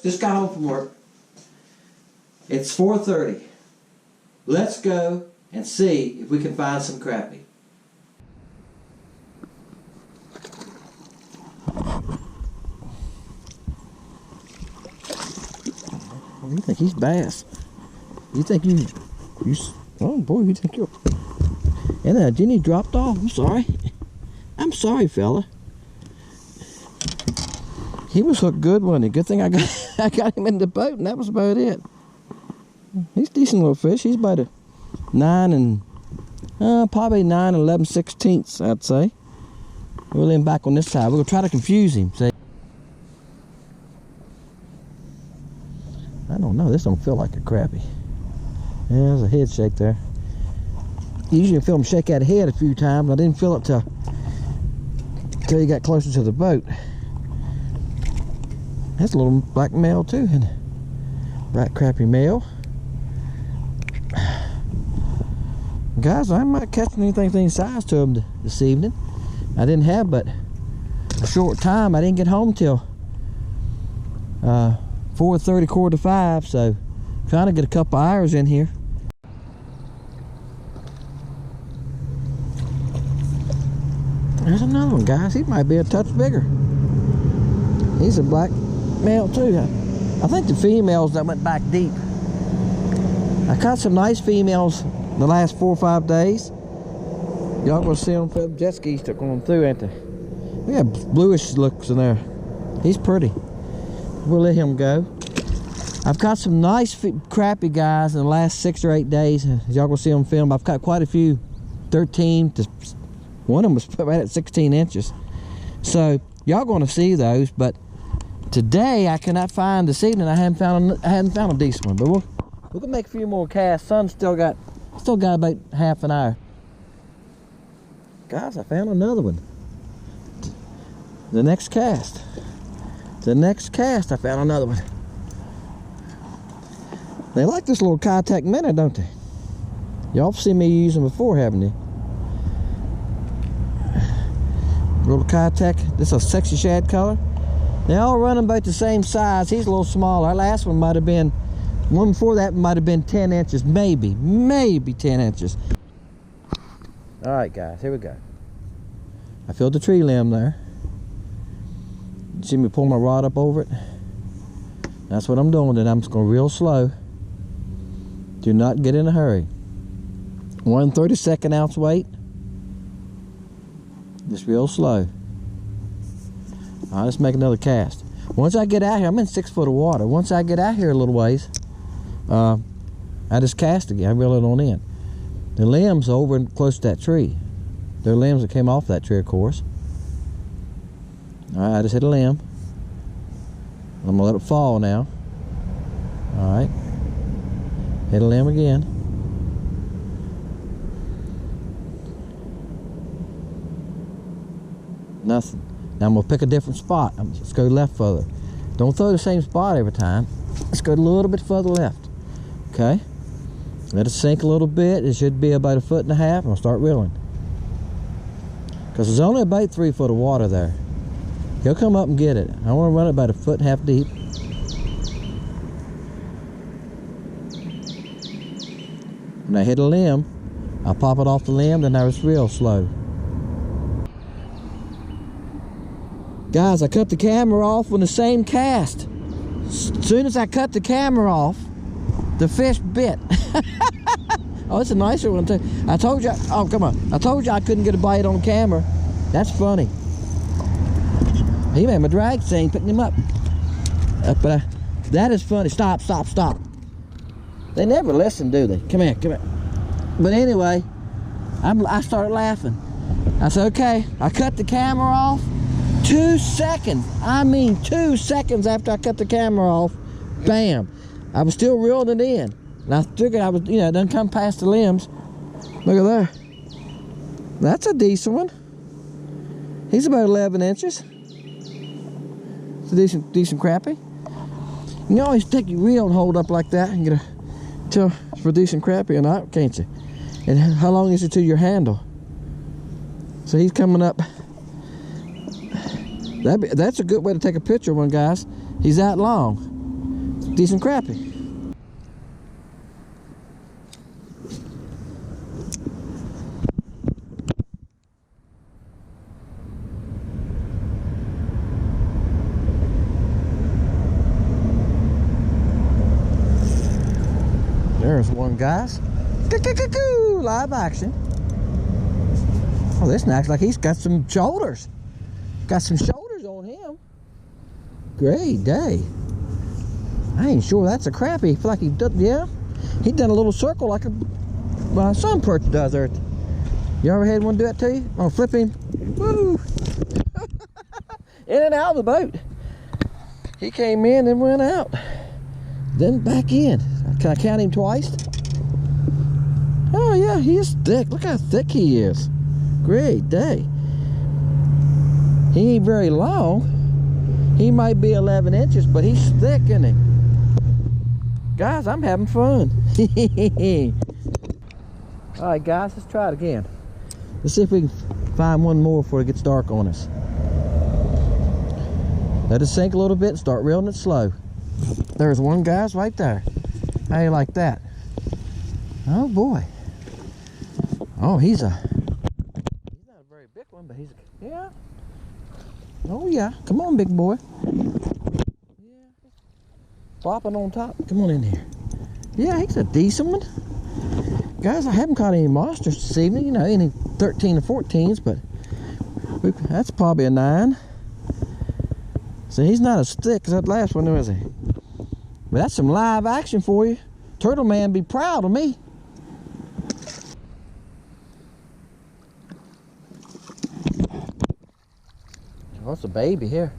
just got home from work. It's 4:30. Let's go and see if we can find some crappie. You think he's bass? You think you oh boy, you think you're... And Jenny dropped off. I'm sorry. I'm sorry, fella. He was hooked good, wasn't he? Good thing I got him in the boat, and that was about it. He's a decent little fish. He's about a 9 and probably 9 and 11/16, I'd say. We'll let him back on this side. We're gonna try to confuse him. See? I don't know. This don't feel like a crappie. Yeah, there's a head shake there. Usually I feel him shake that head a few times. I didn't feel it till he got closer to the boat. That's a little black male too, isn't it? Black crappie male. Guys, I'm not catching anything any size to them this evening. I didn't have but a short time. I didn't get home till 4:30, 4:45, so trying to get a couple hours in here. There's another one, guys. He might be a touch bigger. He's a black male too. I think the females that went back deep. I caught some nice females the last 4 or 5 days. Y'all gonna see them. Jet skis took on through, ain't they? We have bluish looks in there. He's pretty. We'll let him go. I've caught some nice crappie guys in the last 6 or 8 days. Y'all gonna see them film. I've caught quite a few. 13 to one of them was right at 16 inches. So y'all gonna see those, but today I cannot find this evening. I hadn't found a decent one, but we're gonna make a few more casts. Sun's still got about half an hour. Guys, I found another one. The next cast I found another one. They like this little Keitech minnow, don't they? Y'all seen me use them before, haven't you? Little Keitech. This is a sexy shad color. They all run about the same size. He's a little smaller. Our last one might have been, one before that might have been 10 inches, maybe 10 inches. All right, guys, here we go. I filled the tree limb there. You see me pull my rod up over it? That's what I'm doing. Then I'm just going real slow. Do not get in a hurry. 1/32 ounce weight. Just real slow. All right, let's make another cast. Once I get out here, I'm in 6 foot of water. Once I get out here a little ways, I just cast again. I reel it on in. The limbs are over and close to that tree. They're limbs that came off that tree, of course. All right, I just hit a limb. I'm gonna let it fall now. All right, hit a limb again. Nothing. Now I'm gonna pick a different spot. Let's go left further. Don't throw the same spot every time. Let's go a little bit further left. Okay. Let it sink a little bit. It should be about 1.5 foot. I'm gonna start reeling. Because there's only about 3 foot of water there. He'll come up and get it. I want to run it about 1.5 foot deep. When I hit a limb, I'll pop it off the limb, then I was real slow. Guys, I cut the camera off with the same cast. As soon as I cut the camera off, the fish bit. Oh, it's a nicer one too. I told you, oh come on. I told you I couldn't get a bite on camera. That's funny. He made my drag scene, picking him up. But that is funny. Stop, stop, stop. They never listen, do they? Come here, come here. But anyway, I started laughing. I said, okay, I cut the camera off. 2 seconds, I mean 2 seconds after I cut the camera off, bam. I was still reeling it in. And I figured I was, it doesn't come past the limbs. Look at there. That's a decent one. He's about 11 inches. It's a decent crappie. You can always take your reel and hold up like that and get a tell for a decent crappie or not, can't you? And how long is it to your handle? So he's coming up. That's a good way to take a picture of one, guys. He's that long. decent crappie. There's one, guys. Live action. Oh, this one acts like he's got some shoulders. Got some shoulders on him. Great day. I ain't sure that's a crappie. I feel like he did, yeah. He done a little circle like a sun perch does there. You ever had one do that to you? Oh, flip him. Woo! In and out of the boat. He came in and went out. Then back in. Can I count him twice? Oh yeah, he is thick. Look how thick he is. Great day. He ain't very long. He might be 11 inches, but he's thick, isn't he? Guys, I'm having fun. Alright guys, let's try it again. Let's see if we can find one more before it gets dark on us. Let it sink a little bit and start reeling it slow. There's one, guys, right there. How you like that? Oh boy. Oh, he's not a very big one, but yeah. Oh yeah, come on, big boy. Yeah. Flopping on top. Come on in here. Yeah, he's a decent one. Guys, I haven't caught any monsters this evening, you know, any 13 or 14s, but that's probably a 9. So he's not as thick as that last one, is he? But that's some live action for you. Turtle Man be proud of me. Oh, it's a baby here.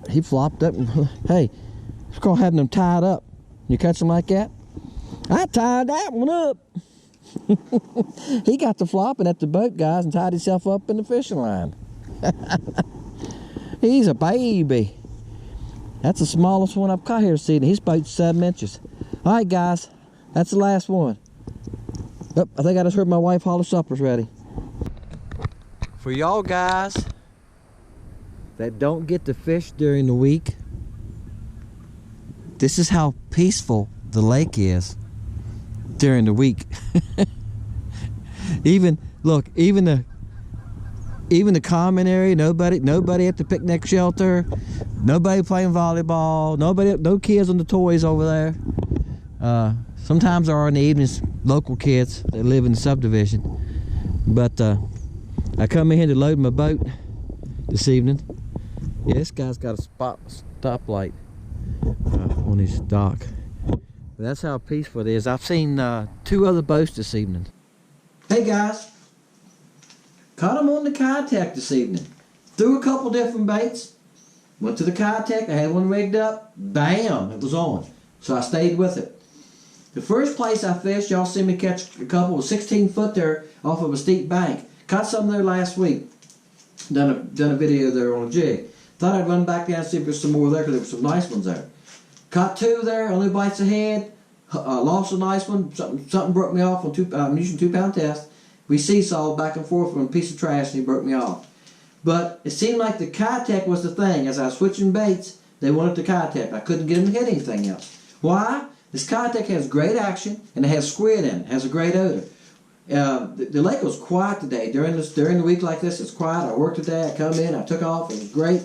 He flopped up and, hey, it's called having them tied up. You catch them like that? I tied that one up. He got to flopping at the boat, guys, and tied himself up in the fishing line. He's a baby. That's the smallest one I've caught here this evening. He's about 7 inches. All right, guys, that's the last one. Oh, I think I just heard my wife holler supper's ready. For y'all guys that don't get to fish during the week, this is how peaceful the lake is during the week. Even the common area, nobody at the picnic shelter, nobody playing volleyball, no kids on the toys over there. Sometimes there are in the evenings local kids that live in the subdivision. But I come in here to load my boat this evening. Yeah, this guy's got a stoplight on his dock. But that's how peaceful it is. I've seen 2 other boats this evening. Hey guys, caught them on the Keitech this evening. Threw a couple different baits. Went to the Keitech, I had one rigged up. Bam, it was on. So I stayed with it. The first place I fished, y'all see me catch a couple of 16 foot there off of a steep bank. Caught some there last week. Done a video there on a jig. Thought I'd run back down and see if there's some more there because there were some nice ones there. Caught 2 there, only bites ahead. Lost a nice one. Something broke me off on I'm using 2-pound test. We seesawed back and forth on a piece of trash and he broke me off. But it seemed like the Keitech was the thing. As I was switching baits, they wanted the Keitech. I couldn't get them to hit anything else. Why? This Keitech has great action and it has squid in it. It has a great odor. The lake was quiet today. During the week like this, it's quiet. I worked today. I come in. I took off. It was great.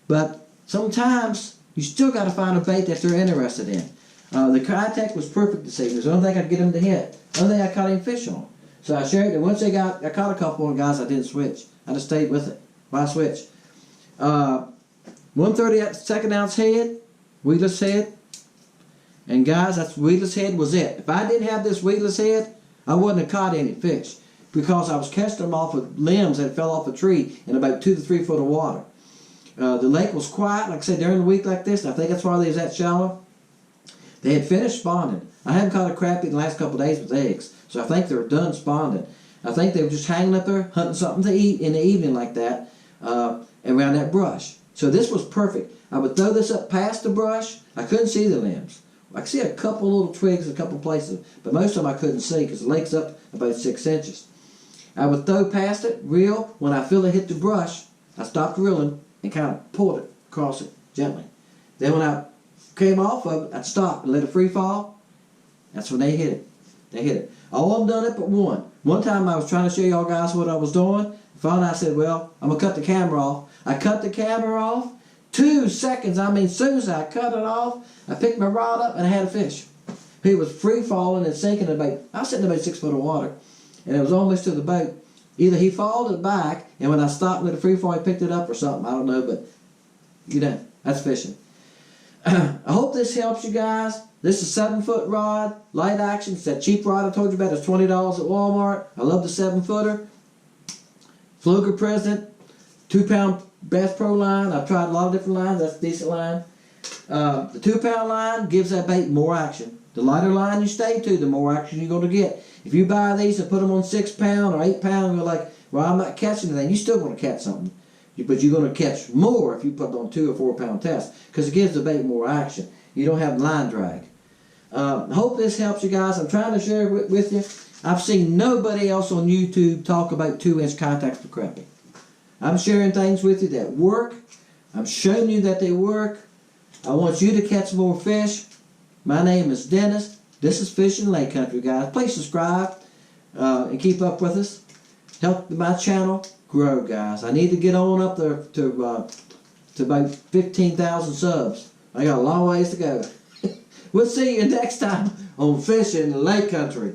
But sometimes you still got to find a bait that they're interested in. The Keitech was perfect this evening. It was the only thing I could get them to hit. The only thing I caught any fish on. So I shared it. Once I caught a couple of guys, I didn't switch. I just stayed with it. Why switch? 1/32 ounce head, weedless head. And guys, that's weedless head was it. If I didn't have this weedless head, I wouldn't have caught any fish because I was catching them off of limbs that fell off a tree in about 2 to 3 foot of water. The lake was quiet, like I said, during the week like this. And I think that's why they was that shallow. They had finished spawning. I haven't caught a crappie in the last couple of days with eggs, so I think they were done spawning. I think they were just hanging up there, hunting something to eat in the evening like that, around that brush. So this was perfect. I would throw this up past the brush. I couldn't see the limbs. I could see a couple little twigs in a couple places, but most of them I couldn't see because the lake's up about 6 inches. I would throw past it, reel. When I feel it hit the brush, I stopped reeling and kind of pulled it across it gently. Then when I came off of it, I'd stop and let it free fall. That's when they hit it. They hit it. All of them done it but one. One time I was trying to show y'all guys what I was doing. Finally I said, well, I'm going to cut the camera off. I cut the camera off. 2 seconds, I mean, as soon as I cut it off, I picked my rod up and I had a fish. He was free falling and sinking about, I was sitting in about 6 foot of water. And it was almost to the boat. Either he folded it back, and when I stopped with the free fall, he picked it up or something. I don't know, but, you know, that's fishing. I hope this helps you guys. This is a 7-foot rod, light action. It's that cheap rod I told you about. It's $20 at Walmart. I love the 7-footer. Pflueger President, 2-pound Bass Pro line. I've tried a lot of different lines. That's a decent line. The 2-pound line gives that bait more action. The lighter line you stay to, the more action you're going to get. If you buy these and put them on 6-pound or 8-pound, you're like, well, I'm not catching anything. You're still going to catch something. But you're going to catch more if you put it on 2 or 4-pound test, because it gives the bait more action. You don't have line drag. I hope this helps you guys. I'm trying to share it with you. I've seen nobody else on YouTube talk about 2-inch Keitech for crappie. I'm sharing things with you that work. I'm showing you that they work. I want you to catch more fish. My name is Dennis. This is Fishing Lake Country, guys. Please subscribe and keep up with us. Help my channel grow, guys. I need to get on up there to about 15,000 subs. I got a long ways to go. We'll see you next time on Fishing Lake Country.